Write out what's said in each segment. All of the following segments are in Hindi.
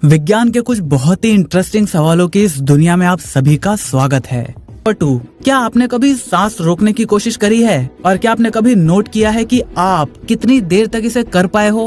विज्ञान के कुछ बहुत ही इंटरेस्टिंग सवालों की इस दुनिया में आप सभी का स्वागत है। नंबर 2, क्या आपने कभी सांस रोकने की कोशिश करी है और क्या आपने कभी नोट किया है कि आप कितनी देर तक इसे कर पाए हो?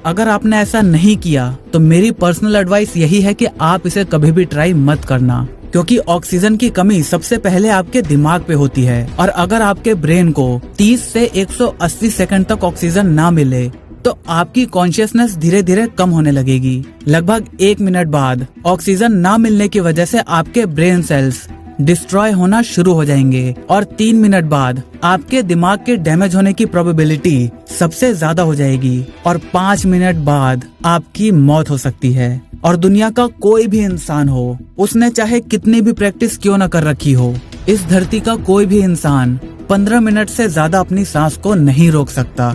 अगर आपने ऐसा नहीं किया तो मेरी पर्सनल एडवाइस यही है कि आप इसे कभी भी ट्राई मत करना, क्योंकि ऑक्सीजन की कमी सबसे पहले आपके दिमाग पे होती है और अगर आपके ब्रेन को 30 से 180 सेकंड तक ऑक्सीजन ना मिले तो आपकी कॉन्शियसनेस धीरे धीरे कम होने लगेगी। लगभग 1 मिनट बाद ऑक्सीजन ना मिलने की वजह से आपके ब्रेन सेल्स डिस्ट्रॉय होना शुरू हो जाएंगे और 3 मिनट बाद आपके दिमाग के डैमेज होने की प्रोबेबिलिटी सबसे ज्यादा हो जाएगी और 5 मिनट बाद आपकी मौत हो सकती है। और दुनिया का कोई भी इंसान हो, उसने चाहे कितनी भी प्रैक्टिस क्यों न कर रखी हो, इस धरती का कोई भी इंसान 15 मिनट से ज्यादा अपनी सांस को नहीं रोक सकता।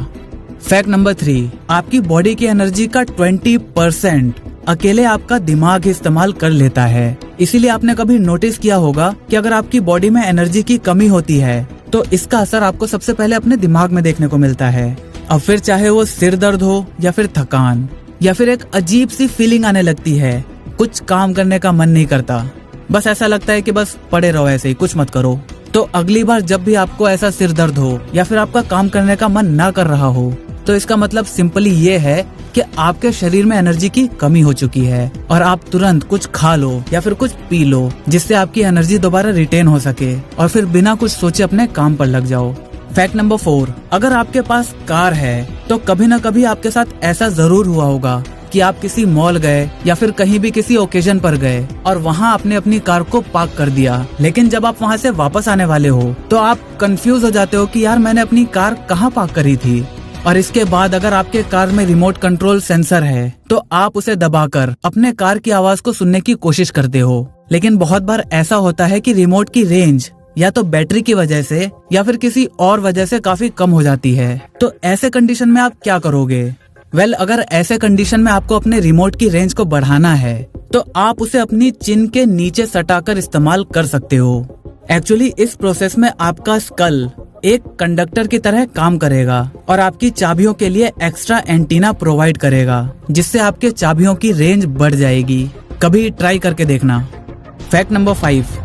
फैक्ट नंबर 3, आपकी बॉडी की एनर्जी का 20% अकेले आपका दिमाग इस्तेमाल कर लेता है। इसीलिए आपने कभी नोटिस किया होगा कि अगर आपकी बॉडी में एनर्जी की कमी होती है तो इसका असर आपको सबसे पहले अपने दिमाग में देखने को मिलता है। अब फिर चाहे वो सिर दर्द हो या फिर थकान या फिर एक अजीब सी फीलिंग आने लगती है, कुछ काम करने का मन नहीं करता, बस ऐसा लगता है कि बस पड़े रहो ऐसे ही, कुछ मत करो। तो अगली बार जब भी आपको ऐसा सिर दर्द हो या फिर आपका काम करने का मन ना कर रहा हो तो इसका मतलब सिंपली ये है कि आपके शरीर में एनर्जी की कमी हो चुकी है और आप तुरंत कुछ खा लो या फिर कुछ पी लो जिससे आपकी एनर्जी दोबारा रिटेन हो सके और फिर बिना कुछ सोचे अपने काम पर लग जाओ। फैक्ट नंबर 4, अगर आपके पास कार है तो कभी न कभी आपके साथ ऐसा जरूर हुआ होगा कि आप किसी मॉल गए या फिर कहीं भी किसी ओकेजन पर गए और वहाँ आपने अपनी कार को पार्क कर दिया, लेकिन जब आप वहाँ से वापस आने वाले हो तो आप कंफ्यूज हो जाते हो कि यार मैंने अपनी कार कहाँ पार्क करी थी। और इसके बाद अगर आपके कार में रिमोट कंट्रोल सेंसर है तो आप उसे दबाकर अपने कार की आवाज को सुनने की कोशिश करते हो, लेकिन बहुत बार ऐसा होता है कि रिमोट की रेंज या तो बैटरी की वजह से या फिर किसी और वजह से काफी कम हो जाती है। तो ऐसे कंडीशन में आप क्या करोगे? अगर ऐसे कंडीशन में आपको अपने रिमोट की रेंज को बढ़ाना है तो आप उसे अपनी चिन के नीचे सटाकर इस्तेमाल कर सकते हो। एक्चुअली इस प्रोसेस में आपका स्कल एक कंडक्टर की तरह काम करेगा और आपकी चाबियों के लिए एक्स्ट्रा एंटीना प्रोवाइड करेगा, जिससे आपके चाबियों की रेंज बढ़ जाएगी। कभी ट्राई करके देखना। फैक्ट नंबर 5,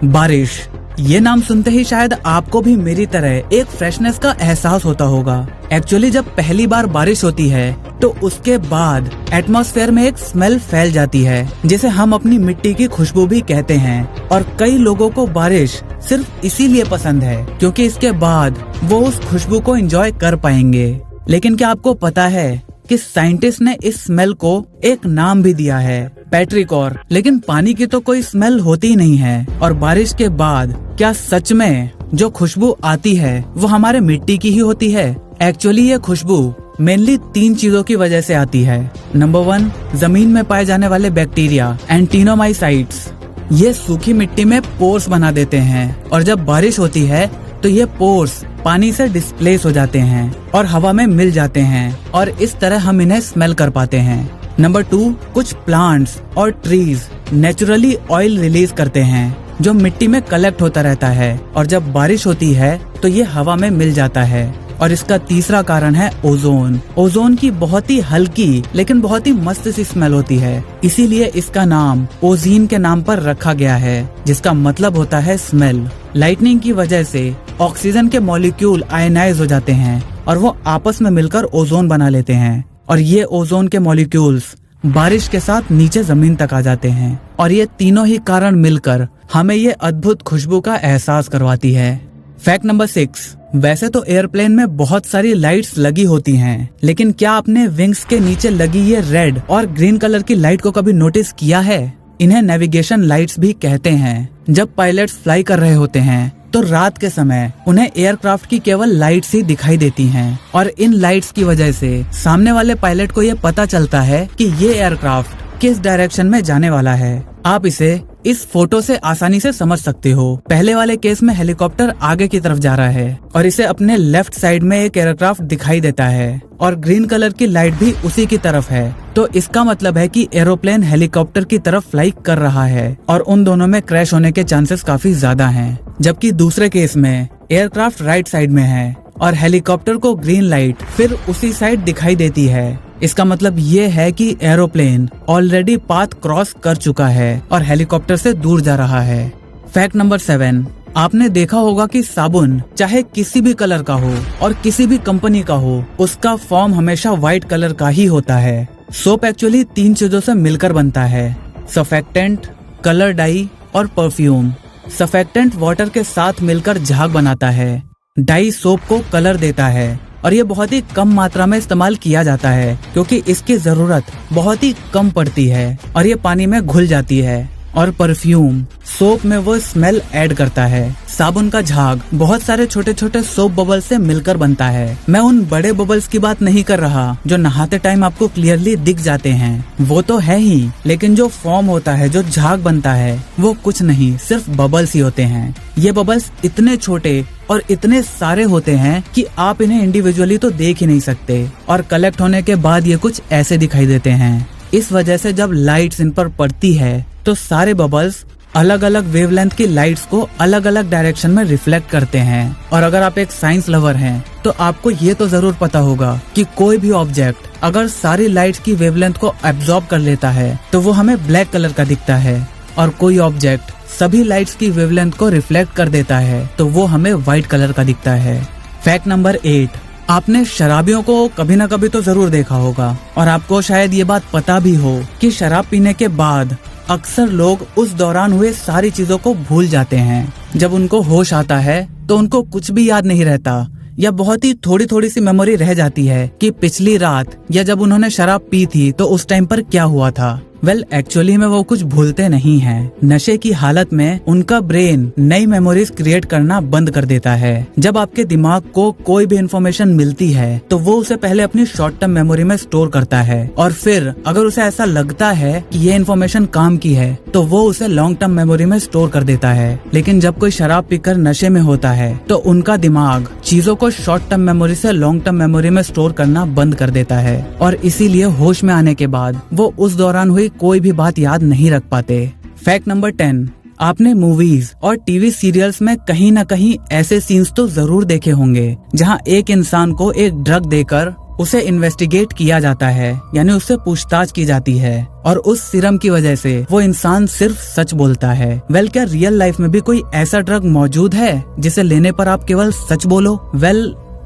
बारिश। ये नाम सुनते ही शायद आपको भी मेरी तरह एक फ्रेशनेस का एहसास होता होगा। एक्चुअली जब पहली बार बारिश होती है तो उसके बाद एटमॉस्फेयर में एक स्मेल फैल जाती है जिसे हम अपनी मिट्टी की खुशबू भी कहते हैं और कई लोगों को बारिश सिर्फ इसीलिए पसंद है क्योंकि इसके बाद वो उस खुशबू को एंजॉय कर पाएंगे। लेकिन क्या आपको पता है कि साइंटिस्ट ने इस स्मेल को एक नाम भी दिया है, पेट्रिकॉर। लेकिन पानी की तो कोई स्मेल होती ही नहीं है और बारिश के बाद क्या सच में जो खुशबू आती है वो हमारे मिट्टी की ही होती है? एक्चुअली ये खुशबू मेनली 3 चीजों की वजह से आती है। नंबर 1, जमीन में पाए जाने वाले बैक्टीरिया एंटीनोमाइसाइट्स। ये सूखी मिट्टी में पोर्स बना देते हैं और जब बारिश होती है तो ये पोर्स पानी से डिस्प्लेस हो जाते हैं और हवा में मिल जाते हैं और इस तरह हम इन्हें स्मेल कर पाते हैं। नंबर 2, कुछ प्लांट्स और ट्रीज नेचुरली ऑयल रिलीज करते हैं जो मिट्टी में कलेक्ट होता रहता है और जब बारिश होती है तो ये हवा में मिल जाता है। और इसका तीसरा कारण है ओजोन। ओजोन की बहुत ही हल्की लेकिन बहुत ही मस्त सी स्मेल होती है, इसीलिए इसका नाम ओजीन के नाम पर रखा गया है, जिसका मतलब होता है स्मेल। लाइटनिंग की वजह से ऑक्सीजन के मॉलिक्यूल आयनाइज हो जाते हैं और वो आपस में मिलकर ओजोन बना लेते हैं और ये ओजोन के मॉलिक्यूल्स बारिश के साथ नीचे जमीन तक आ जाते हैं और ये तीनों ही कारण मिलकर हमें ये अद्भुत खुशबू का एहसास करवाती है। फैक्ट नंबर 6, वैसे तो एयरप्लेन में बहुत सारी लाइट्स लगी होती हैं, लेकिन क्या आपने विंग्स के नीचे लगी ये रेड और ग्रीन कलर की लाइट को कभी नोटिस किया है? इन्हें नेविगेशन लाइट्स भी कहते हैं। जब पायलट्स फ्लाई कर रहे होते हैं तो रात के समय उन्हें एयरक्राफ्ट की केवल लाइट्स ही दिखाई देती हैं और इन लाइट्स की वजह से सामने वाले पायलट को ये पता चलता है कि ये एयरक्राफ्ट किस डायरेक्शन में जाने वाला है। आप इसे इस फोटो से आसानी से समझ सकते हो। पहले वाले केस में हेलीकॉप्टर आगे की तरफ जा रहा है और इसे अपने लेफ्ट साइड में एक एयरक्राफ्ट दिखाई देता है और ग्रीन कलर की लाइट भी उसी की तरफ है। तो इसका मतलब है कि एरोप्लेन हेलीकॉप्टर की तरफ फ्लाई कर रहा है और उन दोनों में क्रैश होने के चांसेस काफी ज्यादा हैं। जबकि दूसरे केस में एयरक्राफ्ट राइट साइड में है और हेलीकॉप्टर को ग्रीन लाइट फिर उसी साइड दिखाई देती है इसका मतलब ये है कि एरोप्लेन ऑलरेडी पाथ क्रॉस कर चुका है और हेलीकॉप्टर से दूर जा रहा है। फैक्ट नंबर 7, आपने देखा होगा कि साबुन चाहे किसी भी कलर का हो और किसी भी कंपनी का हो, उसका फॉर्म हमेशा व्हाइट कलर का ही होता है। सोप एक्चुअली 3 चीजों से मिलकर बनता है, सर्फेक्टेंट, कलर डाई और परफ्यूम। सर्फेक्टेंट वाटर के साथ मिलकर झाग बनाता है, डाई सोप को कलर देता है और ये बहुत ही कम मात्रा में इस्तेमाल किया जाता है क्योंकि इसकी जरूरत बहुत ही कम पड़ती है और ये पानी में घुल जाती है। और परफ्यूम सोप में वो स्मेल ऐड करता है। साबुन का झाग बहुत सारे छोटे छोटे सोप बबल्स से मिलकर बनता है। मैं उन बड़े बबल्स की बात नहीं कर रहा जो नहाते टाइम आपको क्लियरली दिख जाते हैं, वो तो है ही, लेकिन जो फॉर्म होता है, जो झाग बनता है, वो कुछ नहीं, सिर्फ बबल्स ही होते हैं। ये बबल्स इतने छोटे और इतने सारे होते हैं कि आप इन्हें इंडिविजुअली तो देख ही नहीं सकते और कलेक्ट होने के बाद ये कुछ ऐसे दिखाई देते हैं। इस वजह से जब लाइट्स इन पर पड़ती है तो सारे बबल्स अलग अलग वेवलेंथ की लाइट्स को अलग अलग डायरेक्शन में रिफ्लेक्ट करते हैं। और अगर आप एक साइंस लवर हैं तो आपको ये तो जरूर पता होगा कि कोई भी ऑब्जेक्ट अगर सारी लाइट्स की वेवलेंथ को एब्जॉर्ब कर लेता है तो वो हमें ब्लैक कलर का दिखता है, और कोई ऑब्जेक्ट सभी लाइट्स की वेवलेंथ को रिफ्लेक्ट कर देता है तो वो हमें व्हाइट कलर का दिखता है। फैक्ट नंबर 8, आपने शराबियों को कभी न कभी तो जरूर देखा होगा और आपको शायद ये बात पता भी हो कि शराब पीने के बाद अक्सर लोग उस दौरान हुए सारी चीजों को भूल जाते हैं। जब उनको होश आता है तो उनको कुछ भी याद नहीं रहता या बहुत ही थोड़ी थोड़ी सी मेमोरी रह जाती है कि पिछली रात या जब उन्होंने शराब पी थी तो उस टाइम पर क्या हुआ था। एक्चुअली में वो कुछ भूलते नहीं हैं। नशे की हालत में उनका ब्रेन नई मेमोरीज क्रिएट करना बंद कर देता है। जब आपके दिमाग को कोई भी इन्फॉर्मेशन मिलती है तो वो उसे पहले अपनी शॉर्ट टर्म मेमोरी में स्टोर करता है और फिर अगर उसे ऐसा लगता है कि ये इन्फॉर्मेशन काम की है तो वो उसे लॉन्ग टर्म मेमोरी में स्टोर कर देता है। लेकिन जब कोई शराब पीकर नशे में होता है तो उनका दिमाग चीजों को शॉर्ट टर्म मेमोरी से लॉन्ग टर्म मेमोरी में स्टोर करना बंद कर देता है और इसीलिए होश में आने के बाद वो उस दौरान हुई कोई भी बात याद नहीं रख पाते। फैक्ट नंबर 10, आपने मूवीज और टीवी सीरियल्स में कहीं न कहीं ऐसे सीन्स तो जरूर देखे होंगे जहां एक इंसान को एक ड्रग देकर उसे इन्वेस्टिगेट किया जाता है, यानी उससे पूछताछ की जाती है और उस सीरम की वजह से वो इंसान सिर्फ सच बोलता है। क्या रियल लाइफ में भी कोई ऐसा ड्रग मौजूद है जिसे लेने पर आप केवल सच बोलो?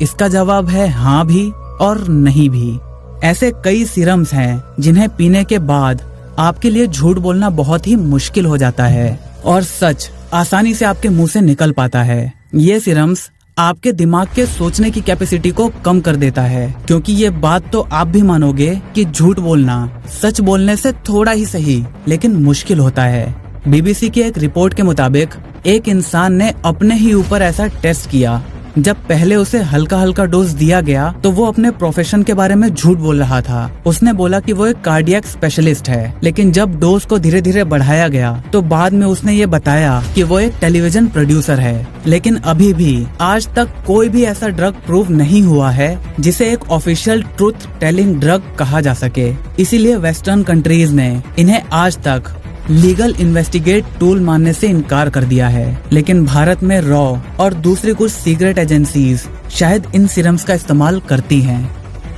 इसका जवाब है हाँ भी और नहीं भी। ऐसे कई सीरम्स हैं जिन्हें पीने के बाद आपके लिए झूठ बोलना बहुत ही मुश्किल हो जाता है और सच आसानी से आपके मुंह से निकल पाता है। ये सीरम्स आपके दिमाग के सोचने की कैपेसिटी को कम कर देता है, क्योंकि ये बात तो आप भी मानोगे कि झूठ बोलना सच बोलने से थोड़ा ही सही लेकिन मुश्किल होता है। BBC की एक रिपोर्ट के मुताबिक एक इंसान ने अपने ही ऊपर ऐसा टेस्ट किया। जब पहले उसे हल्का हल्का डोज दिया गया तो वो अपने प्रोफेशन के बारे में झूठ बोल रहा था। उसने बोला कि वो एक कार्डियक स्पेशलिस्ट है, लेकिन जब डोज को धीरे धीरे बढ़ाया गया तो बाद में उसने ये बताया कि वो एक टेलीविजन प्रोड्यूसर है। लेकिन अभी भी आज तक कोई भी ऐसा ड्रग प्रूव नहीं हुआ है जिसे एक ऑफिशियल ट्रूथ टेलिंग ड्रग कहा जा सके। इसीलिए वेस्टर्न कंट्रीज ने इन्हें आज तक लीगल इन्वेस्टिगेट टूल मानने से इनकार कर दिया है। लेकिन भारत में रॉ और दूसरी कुछ सीक्रेट एजेंसीज शायद इन सीरम्स का इस्तेमाल करती हैं।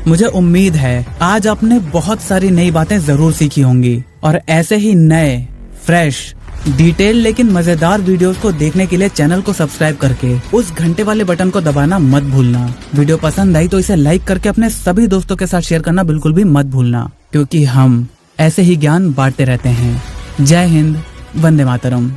मुझे उम्मीद है आज आपने बहुत सारी नई बातें जरूर सीखी होंगी और ऐसे ही नए फ्रेश डिटेल लेकिन मजेदार वीडियोस को देखने के लिए चैनल को सब्सक्राइब करके उस घंटे वाले बटन को दबाना मत भूलना। वीडियो पसंद आई तो इसे लाइक करके अपने सभी दोस्तों के साथ शेयर करना बिल्कुल भी मत भूलना, क्योंकि हम ऐसे ही ज्ञान बांटते रहते हैं। जय हिंद, वंदे मातरम।